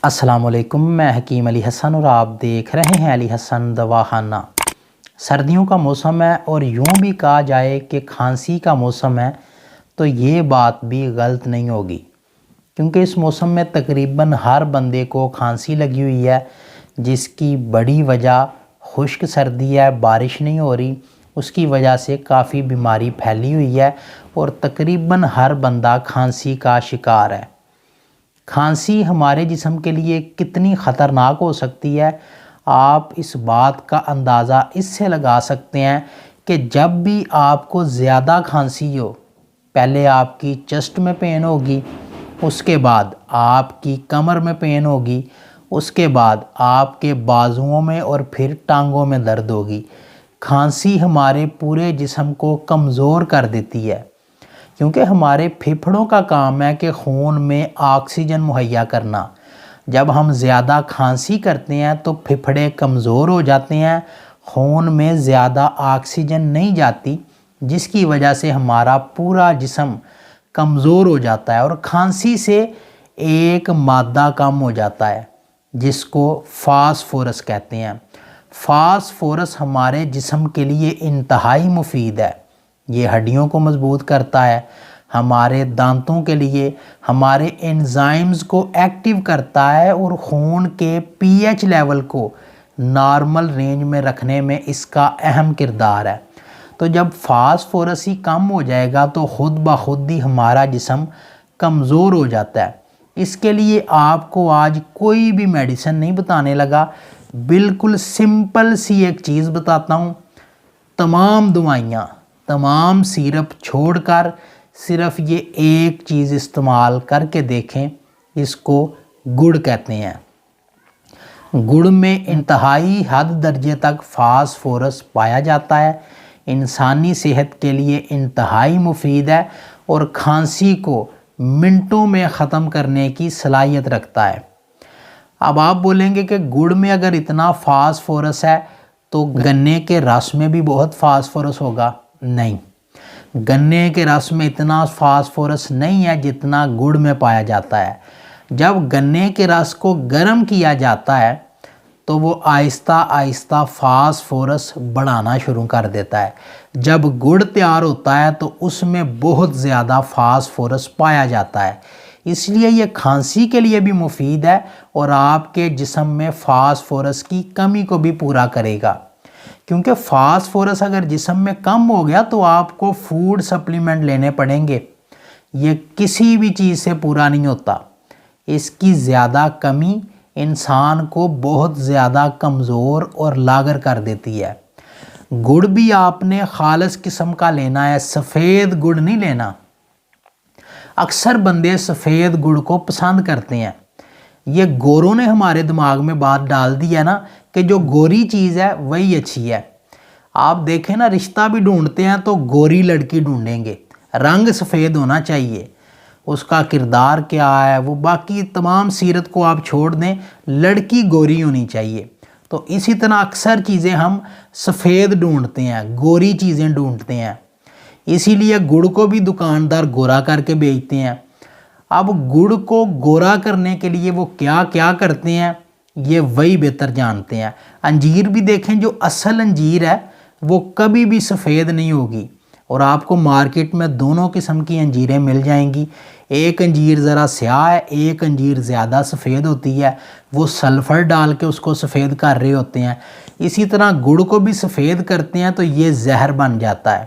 السلام علیکم، میں حکیم علی حسن اور آپ دیکھ رہے ہیں علی حسن دواخانہ۔ سردیوں کا موسم ہے اور یوں بھی کہا جائے کہ کھانسی کا موسم ہے تو یہ بات بھی غلط نہیں ہوگی، کیونکہ اس موسم میں تقریباً ہر بندے کو کھانسی لگی ہوئی ہے، جس کی بڑی وجہ خشک سردی ہے، بارش نہیں ہو رہی، اس کی وجہ سے کافی بیماری پھیلی ہوئی ہے اور تقریباً ہر بندہ کھانسی کا شکار ہے۔ کھانسی ہمارے جسم کے لیے کتنی خطرناک ہو سکتی ہے، آپ اس بات کا اندازہ اس سے لگا سکتے ہیں کہ جب بھی آپ کو زیادہ کھانسی ہو، پہلے آپ کی چسٹ میں پین ہوگی، اس کے بعد آپ کی کمر میں پین ہوگی، اس کے بعد آپ کے بازوؤں میں اور پھر ٹانگوں میں درد ہوگی۔ کھانسی ہمارے پورے جسم کو کمزور کر دیتی ہے، کیونکہ ہمارے پھیپھڑوں کا کام ہے کہ خون میں آکسیجن مہیا کرنا۔ جب ہم زیادہ کھانسی کرتے ہیں تو پھیپھڑے کمزور ہو جاتے ہیں، خون میں زیادہ آکسیجن نہیں جاتی، جس کی وجہ سے ہمارا پورا جسم کمزور ہو جاتا ہے اور کھانسی سے ایک مادہ کم ہو جاتا ہے جس کو فاسفورس کہتے ہیں۔ فاسفورس ہمارے جسم کے لیے انتہائی مفید ہے، یہ ہڈیوں کو مضبوط کرتا ہے، ہمارے دانتوں کے لیے ہمارے انزائمز کو ایکٹیو کرتا ہے اور خون کے پی ایچ لیول کو نارمل رینج میں رکھنے میں اس کا اہم کردار ہے۔ تو جب فاسفورس ہی کم ہو جائے گا تو خود بخود ہی ہمارا جسم کمزور ہو جاتا ہے۔ اس کے لیے آپ کو آج کوئی بھی میڈیسن نہیں بتانے لگا، بالکل سمپل سی ایک چیز بتاتا ہوں۔ تمام دوائیاں، تمام سیرپ چھوڑ کر صرف یہ ایک چیز استعمال کر کے دیکھیں، اس کو گڑ کہتے ہیں۔ گڑ میں انتہائی حد درجے تک فاسفورس پایا جاتا ہے، انسانی صحت کے لیے انتہائی مفید ہے اور کھانسی کو منٹوں میں ختم کرنے کی صلاحیت رکھتا ہے۔ اب آپ بولیں گے کہ گڑ میں اگر اتنا فاسفورس ہے تو گنے کے رس میں بھی بہت فاسفورس ہوگا۔ نہیں، گنے کے رس میں اتنا فاسفورس نہیں ہے جتنا گڑ میں پایا جاتا ہے۔ جب گنے کے رس کو گرم کیا جاتا ہے تو وہ آہستہ آہستہ فاسفورس بڑھانا شروع کر دیتا ہے۔ جب گڑ تیار ہوتا ہے تو اس میں بہت زیادہ فاسفورس پایا جاتا ہے، اس لیے یہ کھانسی کے لیے بھی مفید ہے اور آپ کے جسم میں فاسفورس کی کمی کو بھی پورا کرے گا۔ کیونکہ فاسفورس اگر جسم میں کم ہو گیا تو آپ کو فوڈ سپلیمنٹ لینے پڑیں گے، یہ کسی بھی چیز سے پورا نہیں ہوتا۔ اس کی زیادہ کمی انسان کو بہت زیادہ کمزور اور لاغر کر دیتی ہے۔ گڑ بھی آپ نے خالص قسم کا لینا ہے، سفید گڑ نہیں لینا۔ اکثر بندے سفید گڑ کو پسند کرتے ہیں، یہ گوروں نے ہمارے دماغ میں بات ڈال دی ہے نا کہ جو گوری چیز ہے وہی اچھی ہے۔ آپ دیکھیں نا، رشتہ بھی ڈھونڈتے ہیں تو گوری لڑکی ڈھونڈیں گے، رنگ سفید ہونا چاہیے، اس کا کردار کیا ہے، وہ باقی تمام سیرت کو آپ چھوڑ دیں، لڑکی گوری ہونی چاہیے۔ تو اسی طرح اکثر چیزیں ہم سفید ڈھونڈتے ہیں، گوری چیزیں ڈھونڈتے ہیں، اسی لیے گڑ کو بھی دکاندار گورا کر کے بیچتے ہیں۔ اب گڑ کو گورا کرنے کے لیے وہ کیا کیا کرتے ہیں یہ وہی بہتر جانتے ہیں۔ انجیر بھی دیکھیں، جو اصل انجیر ہے وہ کبھی بھی سفید نہیں ہوگی، اور آپ کو مارکیٹ میں دونوں قسم کی انجیریں مل جائیں گی، ایک انجیر ذرا سیاہ ہے، ایک انجیر زیادہ سفید ہوتی ہے، وہ سلفر ڈال کے اس کو سفید کر رہے ہوتے ہیں۔ اسی طرح گڑ کو بھی سفید کرتے ہیں تو یہ زہر بن جاتا ہے،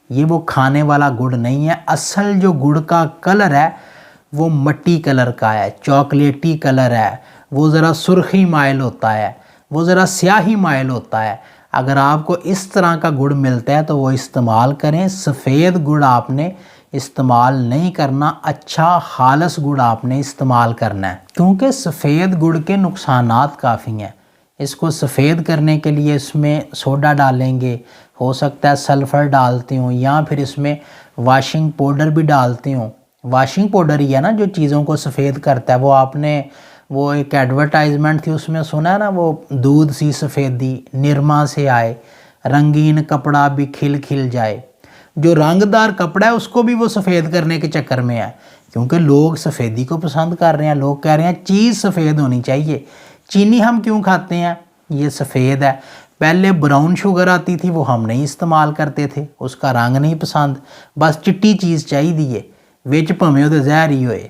یہ وہ کھانے والا گڑ نہیں ہے۔ اصل جو گڑ کا کلر ہے وہ مٹی کلر کا ہے، چاکلیٹی کلر ہے، وہ ذرا سرخی مائل ہوتا ہے، وہ ذرا سیاہی مائل ہوتا ہے۔ اگر آپ کو اس طرح کا گڑ ملتا ہے تو وہ استعمال کریں، سفید گڑ آپ نے استعمال نہیں کرنا، اچھا خالص گڑ آپ نے استعمال کرنا ہے، کیونکہ سفید گڑ کے نقصانات کافی ہیں۔ اس کو سفید کرنے کے لیے اس میں سوڈا ڈالیں گے، ہو سکتا ہے سلفر ڈالتے ہوں، یا پھر اس میں واشنگ پاؤڈر بھی ڈالتے ہوں۔ واشنگ پاؤڈر ہی ہے نا جو چیزوں کو سفید کرتا ہے، وہ آپ نے وہ ایک ایڈورٹائزمنٹ تھی اس میں سنا ہے نا، وہ دودھ سی سفیدی نرما سے آئے، رنگین کپڑا بھی کھل کھل جائے۔ جو رنگ دار کپڑا ہے اس کو بھی وہ سفید کرنے کے چکر میں ہے، کیونکہ لوگ سفیدی کو پسند کر رہے ہیں، لوگ کہہ رہے ہیں چیز سفید ہونی چاہیے۔ چینی ہم کیوں کھاتے ہیں؟ یہ سفید ہے۔ پہلے براؤن شوگر آتی تھی، وہ ہم نہیں استعمال کرتے تھے، اس کا رنگ نہیں پسند، بس چٹی چیز چاہیے، وچ پمے وہ زہر ہی ہوئے۔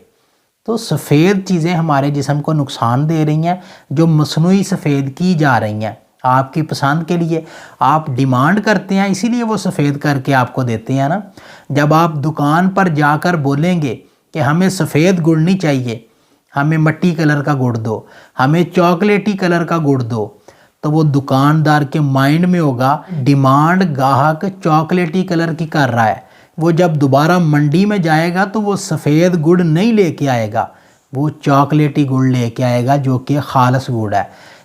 تو سفید چیزیں ہمارے جسم کو نقصان دے رہی ہیں، جو مصنوعی سفید کی جا رہی ہیں آپ کی پسند کے لیے۔ آپ ڈیمانڈ کرتے ہیں، اسی لیے وہ سفید کر کے آپ کو دیتے ہیں نا۔ جب آپ دکان پر جا کر بولیں گے کہ ہمیں سفید گڑ نہیں چاہیے، ہمیں مٹی کلر کا گڑ دو، ہمیں چاکلیٹی کلر کا گڑ دو، تو وہ دکاندار کے مائنڈ میں ہوگا ڈیمانڈ گاہک چاکلیٹی کلر کی کر رہا ہے۔ وہ جب دوبارہ منڈی میں جائے گا تو وہ سفید گڑ نہیں لے کے آئے گا، وہ چاکلیٹی گڑ لے کے آئے گا جو کہ خالص گڑ ہے۔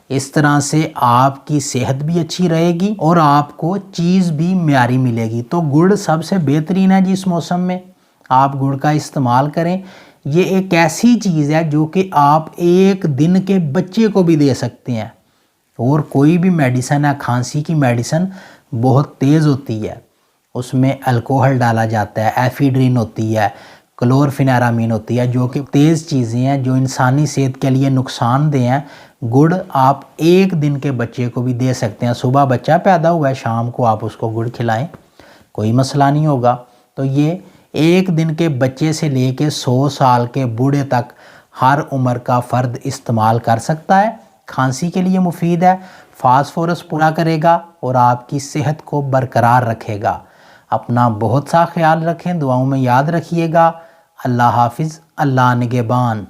اس طرح سے آپ کی صحت بھی اچھی رہے گی اور آپ کو چیز بھی معیاری ملے گی۔ تو گڑ سب سے بہترین ہے جی اس موسم میں، آپ گڑ کا استعمال کریں۔ یہ ایک ایسی چیز ہے جو کہ آپ ایک دن کے بچے کو بھی دے سکتے ہیں۔ اور کوئی بھی میڈیسن ہے، کھانسی کی میڈیسن بہت تیز ہوتی ہے، اس میں الکوہل ڈالا جاتا ہے، ایفیڈرین ہوتی ہے، کلورفینیرامین ہوتی ہے، جو کہ تیز چیزیں ہیں جو انسانی صحت کے لیے نقصان دہ ہیں۔ گڑ آپ ایک دن کے بچے کو بھی دے سکتے ہیں۔ صبح بچہ پیدا ہوا ہے، شام کو آپ اس کو گڑ کھلائیں، کوئی مسئلہ نہیں ہوگا۔ تو یہ ایک دن کے بچے سے لے کے 100 سال کے بوڑھے تک ہر عمر کا فرد استعمال کر سکتا ہے۔ کھانسی کے لیے مفید ہے، فاسفورس پورا کرے گا اور آپ کی صحت کو برقرار رکھے گا۔ اپنا بہت سا خیال رکھیں، دعاؤں میں یاد رکھیے گا۔ اللہ حافظ، اللہ نگہبان۔